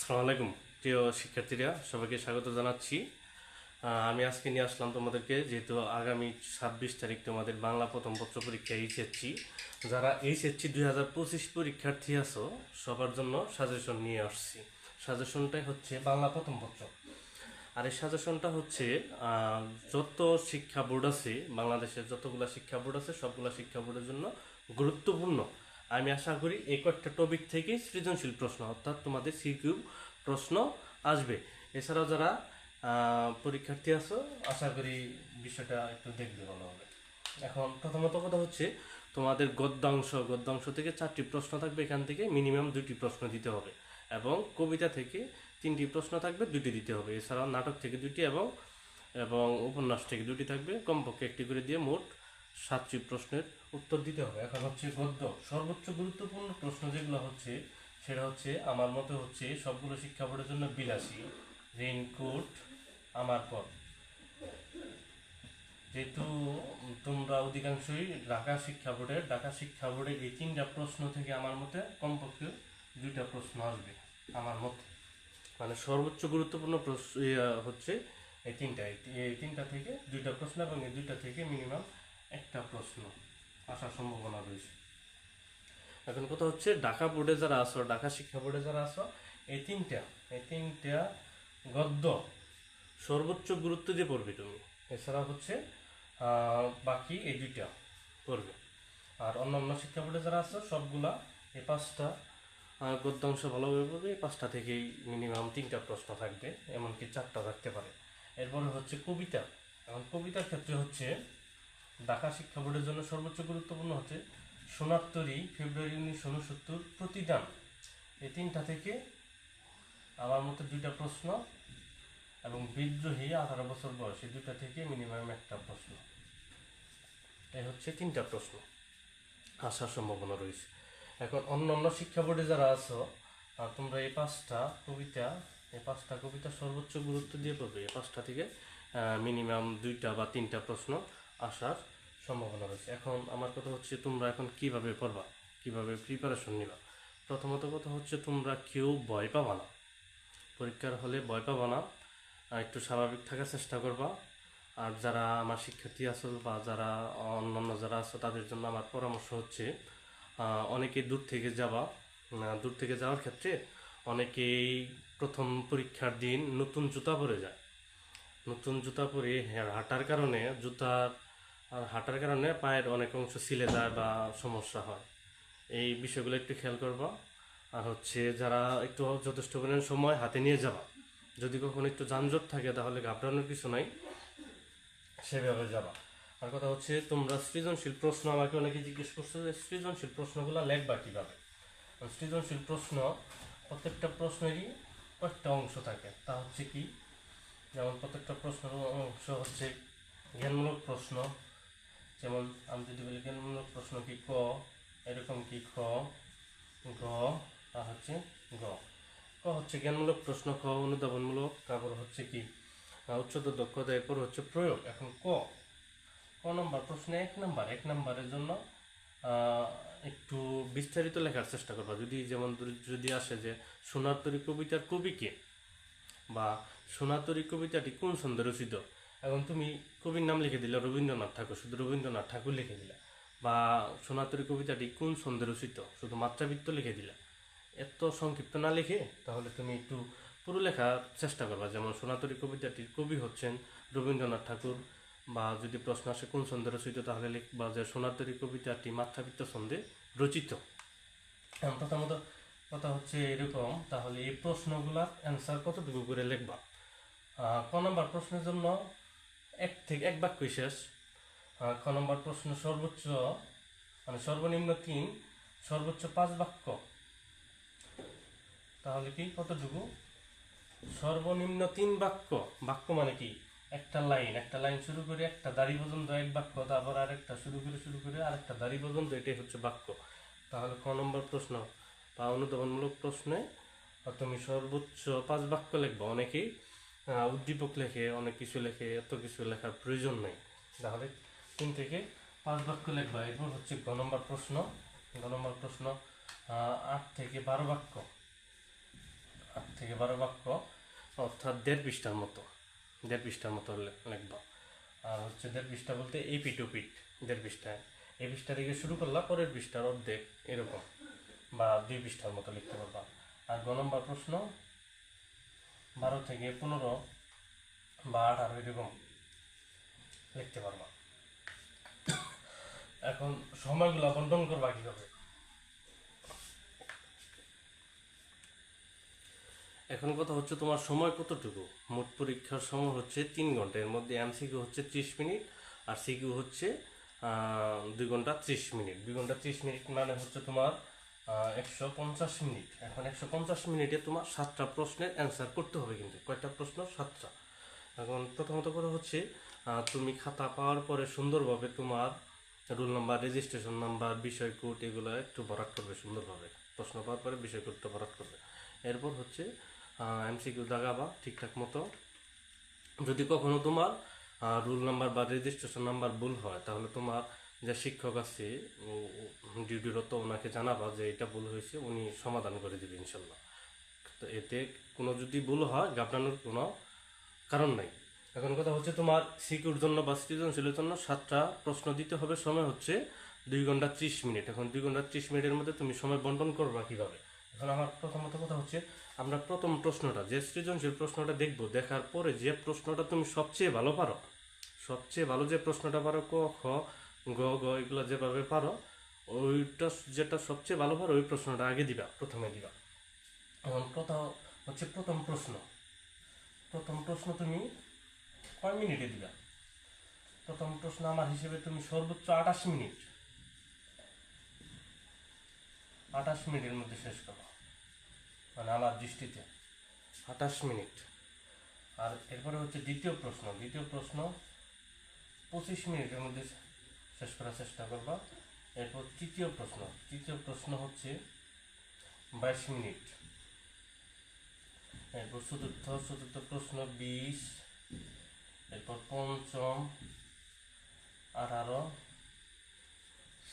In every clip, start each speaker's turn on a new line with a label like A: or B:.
A: আসসালামু আলাইকুম প্রিয় শিক্ষার্থীরা, সবাইকে স্বাগত জানাচ্ছি। আমি আজকে নিয়ে আসলাম তোমাদেরকে, যেহেতু আগামী 26 তারিখ তোমাদের বাংলা প্রথম পত্র পরীক্ষা এইচএসসি, যারা এইচএসসি 2025 পরীক্ষার্থী আছো সবার জন্য সাজেশন নিয়ে আসছি। সাজেশনটাই হচ্ছে বাংলা প্রথম পত্র। আর এই সাজেশনটা হচ্ছে যত শিক্ষা বোর্ড আছে, বাংলাদেশের যতগুলো শিক্ষা বোর্ড আছে সবগুলো শিক্ষা বোর্ডের জন্য গুরুত্বপূর্ণ। আমি আশা করি এই কয়েকটা টপিক থেকে সৃজনশীল প্রশ্ন অর্থাৎ তোমাদের সিকিউ প্রশ্ন আসবে। এছাড়াও যারা পরীক্ষার্থী আছো আশা করি বিষয়টা একটু দেখবে ভালো হবে। এখন প্রথমত কথা হচ্ছে তোমাদের গদ্যাংশ থেকে 4টি প্রশ্ন থাকবে, এখান থেকে মিনিমাম 2টি প্রশ্ন দিতে হবে, এবং কবিতা থেকে 3টি প্রশ্ন থাকবে, 2টি দিতে হবে। এছাড়াও নাটক থেকে 2টি এবং এবং উপন্যাস থেকে 2টি থাকবে, কমপক্ষে 1টি করে দিয়ে মোট 7টি প্রশ্নের উত্তর দিতে হবে। এখন হচ্ছে গদ্য, সর্বোচ্চ গুরুত্বপূর্ণ প্রশ্ন যেগুলো হচ্ছে সেটা হচ্ছে আমার মতে হচ্ছে সবগুলো শিক্ষা বোর্ডের জন্য বিলাসী, রেইনকোট, আমার পথ। যেহেতু তোমরা অধিকাংশই ঢাকা শিক্ষা বোর্ডের এই 3টা প্রশ্ন থেকে আমার মতে কমপক্ষে 2টা প্রশ্ন আসবে আমার মতে। মানে সর্বোচ্চ গুরুত্বপূর্ণ প্রশ্ন হচ্ছে এই তিনটা থেকে 2টা প্রশ্ন, এবং এই 2টা থেকে মিনিমাম 1টা প্রশ্ন আসার সম্ভাবনা রয়েছে। এখন কথা হচ্ছে ঢাকা শিক্ষা বোর্ডে যারা আছো, এই তিনটা গদ্য সর্বোচ্চ গুরুত্ব দিয়ে পড়বে তুমি। এছাড়া হচ্ছে বাকি এই 2টা পড়বে। আর অন্যান্য শিক্ষা বোর্ডে যারা আছে সবগুলা এই 5টা গদ্যাংশ ভালোভাবে পড়বে। এই 5টা থেকেই মিনিমাম 3টা প্রশ্ন থাকবে, এমনকি 4টা থাকতে পারে। এরপরে হচ্ছে কবিতা। এখন কবিতার ক্ষেত্রে হচ্ছে ঢাকা শিক্ষা বোর্ডের জন্য সর্বোচ্চ গুরুত্বপূর্ণ হচ্ছে সোনার তরী, ফেব্রুয়ারি 1969, প্রতিদান। এই 3টা থেকে আমার মতে 2টা প্রশ্ন, এবং বিদ্রোহী 18 বছর বয়স, এই 2টা থেকে মিনিমাম 1টা প্রশ্ন। এই হচ্ছে 3টা প্রশ্ন আসার সম্ভাবনা রয়েছে। এখন অন্যান্য শিক্ষা বোর্ডে যারা আছো তোমরা এই পাঁচটা কবিতা সর্বোচ্চ গুরুত্ব দিয়ে পড়বে। এই 5টা থেকে মিনিমাম 2টা বা 3টা প্রশ্ন আসার সম্ভাবনা রয়েছে। এখন আমার কথা হচ্ছে তোমরা এখন কিভাবে পড়বা, কিভাবে প্রিপারেশন নিবা। প্রথমত কথা হচ্ছে তোমরা কেউ ভয় পাবা না, পরীক্ষার হলে ভয় পাবা না, একটু স্বাভাবিক থাকার চেষ্টা করবা। আর যারা আমার শিক্ষার্থী আছো বা যারা অন্যান্য যারা আছো তাদের জন্য আমার পরামর্শ হচ্ছে অনেকে দূর থেকে যাওয়ার ক্ষেত্রে অনেকেই প্রথম পরীক্ষার দিন নতুন জুতা পরে যায়। নতুন জুতা পরে হাঁটার কারণে পায়ের অনেক অংশ ছিলে যায় বা সমস্যা হয়। এই বিষয়গুলো একটু খেয়াল করবা। আর হচ্ছে যারা একটু যথেষ্ট পরিমাণ সময় হাতে নিয়ে যাবা, যদি কখনো একটু যানজট থাকে তাহলে ঘাবড়ানোর কিছু নাই, সেভাবে যাবা। আর কথা হচ্ছে তোমরা সৃজনশীল প্রশ্ন, আমাকে অনেকে জিজ্ঞেস করছে যে সৃজনশীল প্রশ্নগুলো লেখবা কীভাবে। সৃজনশীল প্রশ্ন প্রত্যেকটা প্রশ্নেরই কয়েকটা অংশ থাকে, তা হচ্ছে কি, যেমন প্রত্যেকটা প্রশ্নের অংশ হচ্ছে জ্ঞানমূলক প্রশ্ন। যেমন আমি যদি বলি জ্ঞানমূলক প্রশ্ন কি ক, এরকম কি খ, গ, আর হচ্ছে গ। ক হচ্ছে জ্ঞানমূলক প্রশ্ন, খ অনুধাবনমূলক, তারপর হচ্ছে কি উচ্চতর দক্ষতা, এরপর হচ্ছে প্রয়োগ। এখন ক নম্বর প্রশ্নে এক নম্বরের জন্য একটু বিস্তারিত লেখার চেষ্টা করবা। যদি আসে যে সোনার তরী কবিতার কবি কে, বা সোনার তরী কবিতাটি কোন ছন্দে রচিত, এখন তুমি কবির নাম লিখে দিলে রবীন্দ্রনাথ ঠাকুর, শুধু রবীন্দ্রনাথ ঠাকুর লিখে দিলা। বা সোনার তরী কবিতাটি কোন ছন্দে রচিত, শুধু মাত্রাবৃত্ত লিখে দিলা। এত সংক্ষিপ্ত না লিখে তাহলে তুমি একটু পুরো লেখার চেষ্টা করবা। যেমন সোনার তরী কবিতাটির কবি হচ্ছেন রবীন্দ্রনাথ ঠাকুর, বা যদি প্রশ্ন আসে কোন ছন্দে রচিত তাহলে লিখবা যে সোনার তরী কবিতাটি মাত্রাবৃত্ত ছন্দে রচিত। প্রথমত কথা হচ্ছে এরকম, তাহলে এই প্রশ্নগুলার অ্যান্সার কতটুকু করে লিখবা। ক নম্বর প্রশ্নের জন্য এক বাক্যই শেষ। ক নম্বর প্রশ্ন সর্বনিম্ন 3, সর্বোচ্চ 5 বাক্য। তাহলে কি কতটুকু, সর্বনিম্ন 3 বাক্য। বাক্য মানে কি, একটা লাইন শুরু করে একটা দাড়ি পর্যন্ত এক বাক্য, তারপর আরেকটা শুরু করে আরেকটা দাড়ি পর্যন্ত, এটাই হচ্ছে বাক্য। তাহলে ক নম্বর প্রশ্ন বা অনুধাবনমূলক প্রশ্নে তুমি সর্বোচ্চ 5 বাক্য লিখবা। অনেকেই উদ্দীপক লেখে, অনেক কিছু লেখে, এত কিছু লেখার প্রয়োজন নেই। তাহলে 3 থেকে 5 বাক্য লিখবা। এরপর হচ্ছে গ নম্বর প্রশ্ন 8 থেকে 12 বাক্য। 8 থেকে থেকে 12 বাক্য, অর্থাৎ 1.5 পৃষ্ঠার মতো, 1.5 পৃষ্ঠার মতো লিখবা। আর হচ্ছে 1.5 পৃষ্ঠা বলতে এই পিঠ ও পিঠ 1.5 পৃষ্ঠায়, এই পৃষ্ঠা থেকে শুরু করলা, পরের পৃষ্ঠার অর্ধেক এরকম বা 2 পৃষ্ঠার মতো লিখতে পারবা। আর গ নম্বর প্রশ্ন 12 থেকে 15 বা 18 এরকম লিখতে পারবা। এখন সময়গুলো বন্টন করবা কিভাবে? এখন কথা হচ্ছে তোমার সময় কতটুকু। মোট পরীক্ষার সময় হচ্ছে 3 ঘন্টা, এর মধ্যে এমসিকিউ হচ্ছে 30 মিনিট আর সিকিউ হচ্ছে 2 ঘন্টা 30 মিনিট। 2 ঘন্টা 30 মিনিট মানে হচ্ছে তোমার 150 মিনিট। এখন 150 মিনিটে তোমার 7টা প্রশ্নের অ্যান্সার করতে হবে, কিন্তু কয়টা প্রশ্ন? 7টা। এখন প্রথমত কথা হচ্ছে তুমি খাতা পাওয়ার পরে সুন্দরভাবে তোমার রোল নাম্বার, রেজিস্ট্রেশন নাম্বার, বিষয় কোড এগুলো একটু ভরাট করবে সুন্দরভাবে। প্রশ্ন পাওয়ার পরে বিষয় কোডটা ভরাট করবে। এরপর হচ্ছে এমসিকিউ দাগাবা ঠিকঠাক মতো। যদি কখনো তোমার রোল নাম্বার বা রেজিস্ট্রেশন নাম্বার ভুল হয়, তাহলে তোমার যে শিক্ষক আছে ডিউটিরত, ওনাকে জানাবা যে এটা ভুল হয়েছে, উনি সমাধান করে দেবে ইনশাল্লাহ। তো এতে কোনো যদি ভুল হয় ঘাবড়ানোর কোনো কারণ নাই। এখন কথা হচ্ছে তোমার সিকিউর জন্য বা সৃজনশীলের জন্য 7টা প্রশ্ন দিতে হবে, সময় হচ্ছে 2 ঘন্টা 30 মিনিট। এখন 2 ঘন্টা 30 মিনিটের মধ্যে তুমি সময় বন্টন করবা কিভাবে? এখন আমার প্রথমত কথা হচ্ছে, আমরা প্রথম প্রশ্নটা, যে সৃজনশীল প্রশ্নটা দেখবো, দেখার পরে যে প্রশ্নটা তুমি সবচেয়ে ভালো পারো, সবচেয়ে ভালো যে প্রশ্নটা পারো, ক খ গ গ এগুলো যেভাবে পারো, ওইটা যেটা সবচেয়ে ভালো পারো ওই প্রশ্নটা আগে দিবা, প্রথমে দিবা। এখন কথা হচ্ছে প্রথম প্রশ্ন, প্রথম প্রশ্ন তুমি কয় মিনিটে দিবা? প্রথম প্রশ্ন আমার হিসেবে তুমি সর্বোচ্চ 28 মিনিট, 28 মিনিটের মধ্যে শেষ করো, মানে আমার দৃষ্টিতে 28 মিনিট। আর এরপরে হচ্ছে দ্বিতীয় প্রশ্ন, দ্বিতীয় প্রশ্ন 25 মিনিটের মধ্যে শেষ করার চেষ্টা করবা। এরপর তৃতীয় প্রশ্ন, তৃতীয় প্রশ্ন হচ্ছে 22 মিনিট। এরপর চতুর্থ প্রশ্ন 20, এরপর পঞ্চম 18,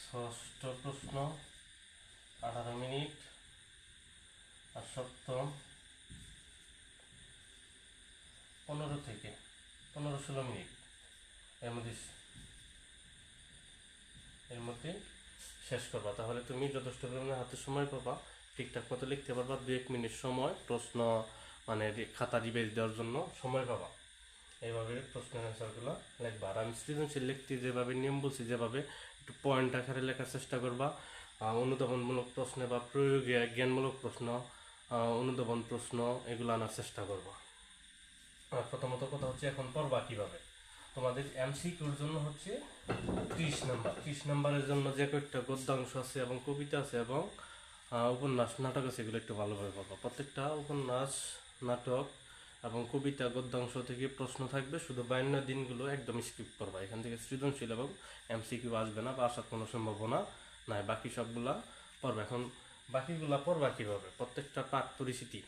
A: ষষ্ঠ প্রশ্ন 18 মিনিট, আর সপ্তম 15 থেকে 15-16 মিনিট। এর মধ্যে শেষ করবা, তাহলে তুমি যথেষ্ট পরিমাণে হাতে সময় পাবা, ঠিকঠাক মতো লিখতে পারবা। 2-1 মিনিট সময় প্রশ্ন মানে খাতা রিভাইজ দেওয়ার জন্য সময় পাবা। এইভাবে প্রশ্নের অ্যান্সারগুলো লিখবা। আর আমি সৃজনশীল লিখতে যেভাবে নিয়ম বলছি, যেভাবে একটু পয়েন্ট আকারে লেখার চেষ্টা করবা। অনুধাবনমূলক প্রশ্ন বা প্রয়োগে জ্ঞানমূলক প্রশ্ন, অনুধাবন প্রশ্ন এগুলো আনার চেষ্টা করবা। আর প্রথমত কথা হচ্ছে, এখন পড়বা কিভাবে। তোমাদের এমসিকিউর জন্য হচ্ছে 30 নাম্বার, 30 নাম্বারের জন্য যে কয়েকটা গদ্যাংশ আছে এবং কবিতা আছে এবং উপন্যাস, নাটক আছে, এগুলো একটু ভালোভাবে পড়বা। প্রত্যেকটা উপন্যাস, নাটক এবং কবিতা, গদ্যাংশ থেকে প্রশ্ন থাকবে, শুধু 52 দিনগুলো একদম স্কিপ করবা। এখান থেকে সৃজনশীল এবং এমসিকিউ আসবে না বা আসার কোনো সম্ভাবনা নাই, বাকি সবগুলা পড়বা। এখন বাকিগুলা পড়বা কিভাবে? প্রত্যেকটা পাঠ পরিচিতি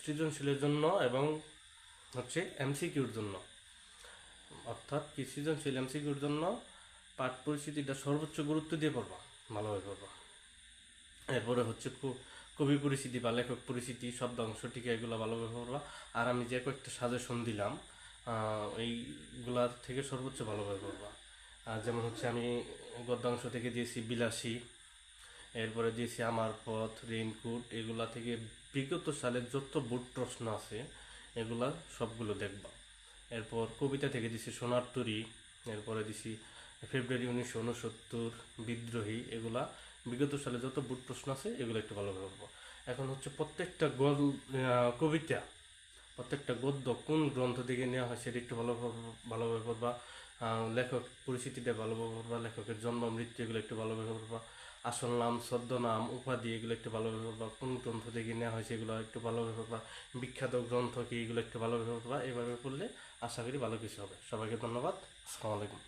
A: সৃজনশীলের জন্য এবং হচ্ছে এমসিকিউর জন্য, অর্থাৎ কি সৃজনশীল এমসিকিউর জন্য পাঠ পরিচিতিটা সর্বোচ্চ গুরুত্ব দিয়ে পড়বা, ভালোভাবে পড়বা। এরপরে হচ্ছে কবি পরিচিতি বা লেখক পরিচিতি, শব্দাংশ, টিকা, এগুলো ভালোভাবে পড়বা। আর আমি যে কয়েকটা সাজেশন দিলাম এইগুলার থেকে সর্বোচ্চ ভালোভাবে পড়বা। আর যেমন হচ্ছে আমি গদ্যাংশ থেকে দিয়েছি বিলাসী, এরপরে দিয়েছি আমার পথ, রেইনকোট, এগুলা থেকে বিগত সালের যত বোর্ড প্রশ্ন আছে এগুলা সবগুলো দেখবা। এরপর কবিতা থেকে দিছি সোনার তরী, এরপরে দিছি ফেব্রুয়ারি 1969, বিদ্রোহী, এগুলা বিগত সালে যত বোর্ড প্রশ্ন আছে এগুলো একটু ভালোভাবে পড়বো। এখন হচ্ছে প্রত্যেকটা কবিতা, প্রত্যেকটা গদ্য কোন গ্রন্থ থেকে নেওয়া হয় সেটা একটু ভালোভাবে পড়বা। লেখক পরিচিতিটা ভালোভাবে পড়বা, লেখকের জন্ম মৃত্যু এগুলো একটু ভালোভাবে পড়বা, আসল নাম, ছদ্মনাম, উপাধি এগুলো একটু ভালোভাবে পড়বা, কোন গ্রন্থ থেকে নেওয়া হয়েছে এগুলো একটু ভালোভাবে পড়বা, বিখ্যাত গ্রন্থ কি এগুলো একটু ভালোভাবে পড়বা। এভাবে পড়লে আশা করি ভালো কিছু হবে। সবাইকে ধন্যবাদ। আসসালামু আলাইকুম।